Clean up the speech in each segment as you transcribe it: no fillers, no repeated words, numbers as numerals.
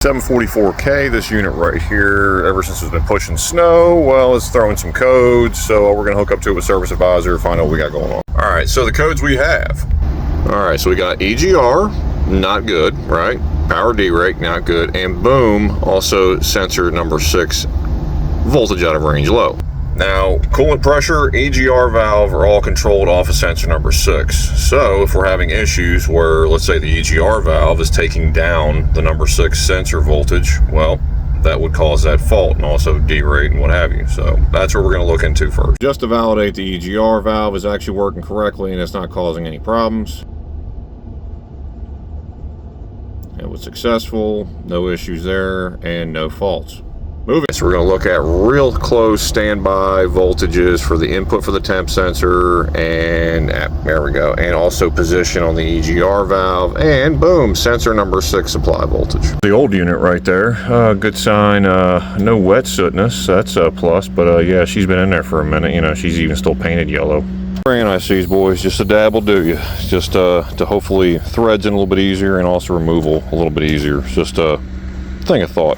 744K, this unit right here, ever since it's been pushing snow, well, it's throwing some codes, so we're going to hook up to it with Service Advisor, find out what we got going on. All right, so the codes we have. All right, so we got EGR, not good, right? Power D-rate, not good. And boom, also sensor number 6, voltage out of range low. Now, coolant pressure, EGR valve are all controlled off of sensor number 6. So if we're having issues where, let's say the EGR valve is taking down the number 6 sensor voltage, well, that would cause that fault, and also D-rate and what have you. So that's what we're going to look into first. Just to validate the EGR valve is actually working correctly and it's not causing any problems. It was successful, no issues there, and no faults. Moving. So we're going to look at real close standby voltages for the input for the temp sensor, and there we go, and also position on the EGR valve, and boom, sensor number 6 supply voltage. The old unit right there, good sign, no wet sootness, that's a plus, but yeah, she's been in there for a minute, you know, she's even still painted yellow. Spraying ICs, boys, just a dab will do you, just to hopefully threads in a little bit easier and also removal a little bit easier, just a thing of thought.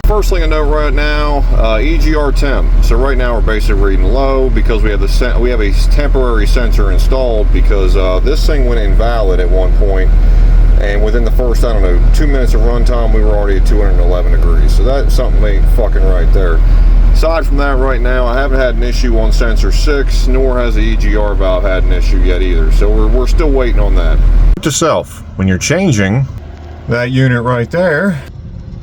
First thing I know right now, EGR temp. So right now we're basically reading low because we have a temporary sensor installed because this thing went invalid at one point, and within the first, I don't know, 2 minutes of runtime, we were already at 211 degrees. So that's something ain't fucking right there. Aside from that, right now I haven't had an issue on sensor 6, nor has the EGR valve had an issue yet either. So we're still waiting on that. To self, when you're changing that unit right there,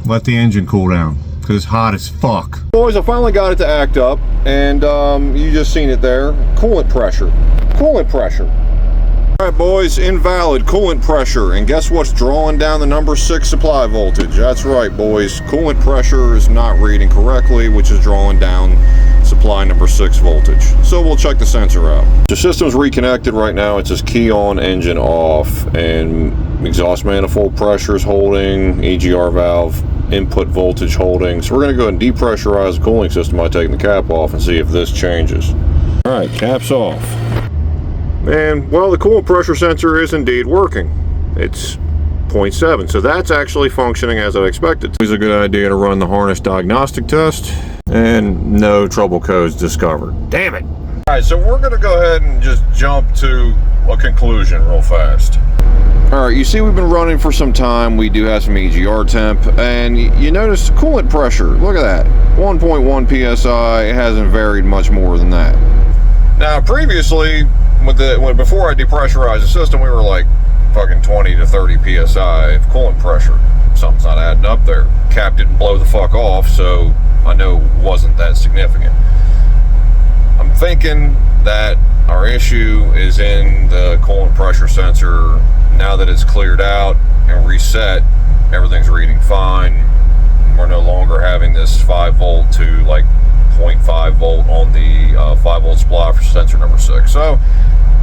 let the engine cool down because it's hot as fuck. Boys, I finally got it to act up, and you just seen it there. Coolant pressure. Coolant pressure. All right, boys, invalid coolant pressure, and guess what's drawing down the number 6 supply voltage? That's right, boys. Coolant pressure is not reading correctly, which is drawing down supply number 6 voltage. So we'll check the sensor out. The system's reconnected right now. It says key on, engine off, and exhaust manifold pressure is holding, EGR valve input voltage holding. So we're going to go ahead and depressurize the cooling system by taking the cap off and see if this changes. All right, cap's off. And well, the coolant pressure sensor is indeed working. It's 0.7, so that's actually functioning as I expected. It's a good idea to run the harness diagnostic test, and no trouble codes discovered. Damn it. All right, so we're going to go ahead and just jump to a conclusion real fast. All right, you see we've been running for some time. We do have some EGR temp, and you notice coolant pressure. Look at that, 1.1 psi. It hasn't varied much more than that. Now, previously, before I depressurized the system, we were like fucking 20 to 30 psi of coolant pressure. Something's not adding up there. Cap didn't blow the fuck off, so I know it wasn't that significant. I'm thinking that our issue is in the coolant pressure sensor. Now that it's cleared out and reset, everything's reading fine. We're no longer having this 5 volt to like 0.5 volt on the 5 volt supply for sensor number 6. So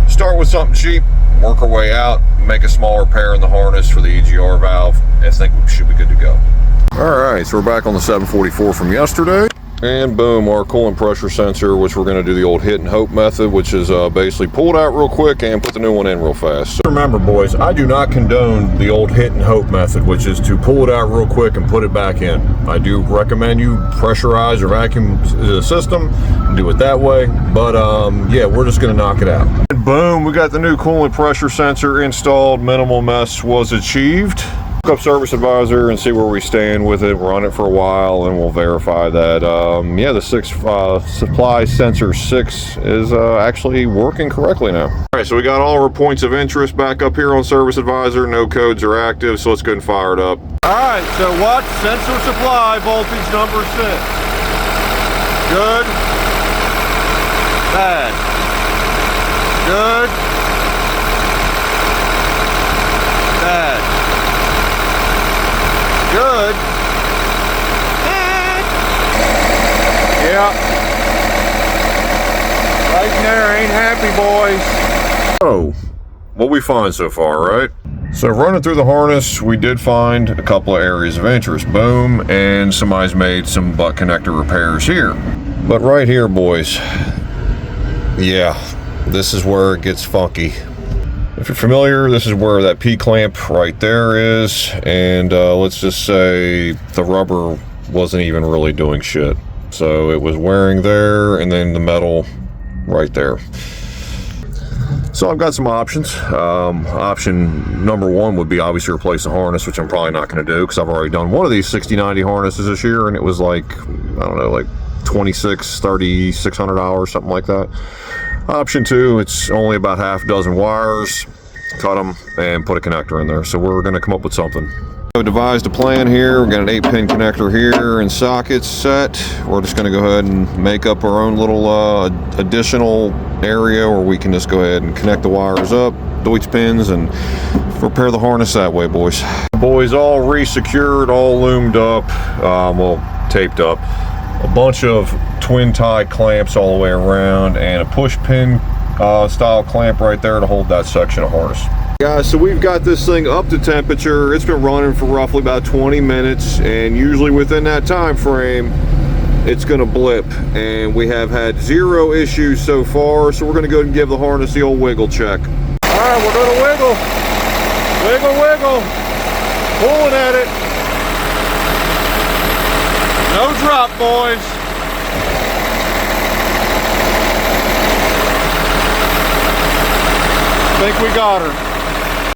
start with something cheap, work our way out, make a small repair in the harness for the EGR valve, and I think we should be good to go. All right, so we're back on the 744 from yesterday. And boom, our coolant pressure sensor, which we're going to do the old hit and hope method, which is basically pull it out real quick and put the new one in real fast. So remember, boys, I do not condone the old hit and hope method, which is to pull it out real quick and put it back in. I do recommend you pressurize or vacuum the system and do it that way, but yeah, we're just going to knock it out. And boom, we got the new coolant pressure sensor installed. Minimal mess was achieved. Up Service Advisor and see where we stand with it. Run it for a while and we'll verify that yeah, the 6 supply sensor 6 is actually working correctly now. All right, so we got all our points of interest back up here on Service Advisor. No codes are active, so let's go and fire it up. All right, so watch sensor supply voltage number 6. Good, bad, good, bad. Good. Yeah. Right in there, ain't happy, boys. Oh, what we find so far, right? So running through the harness, we did find a couple of areas of interest. Boom, and somebody's made some butt connector repairs here. But right here, boys, yeah, this is where it gets funky. If you're familiar, this is where that P-clamp right there is, and let's just say the rubber wasn't even really doing shit. So it was wearing there, and then the metal right there. So I've got some options. Option number one would be obviously replace the harness, which I'm probably not going to do because I've already done one of these 6090 harnesses this year, and it was like, I don't know, like $3,600, something like that. Option two, it's only about half a dozen wires, cut them and put a connector in there. So we're going to come up with something. So devised a plan here. We've got an 8-pin connector here and sockets set. We're just going to go ahead and make up our own little additional area where we can just go ahead and connect the wires up, Deutsch pins, and repair the harness that way, boys. Boys, all re-secured, all loomed up, well, taped up. A bunch of twin tie clamps all the way around, and a push pin style clamp right there to hold that section of harness. Guys, so we've got this thing up to temperature. It's been running for roughly about 20 minutes, and usually within that time frame it's going to blip, and we have had 0 issues so far. So we're going to go and give the harness the old wiggle check. All right, we're going to wiggle, wiggle, pulling at it. No drop, boys. I think we got her.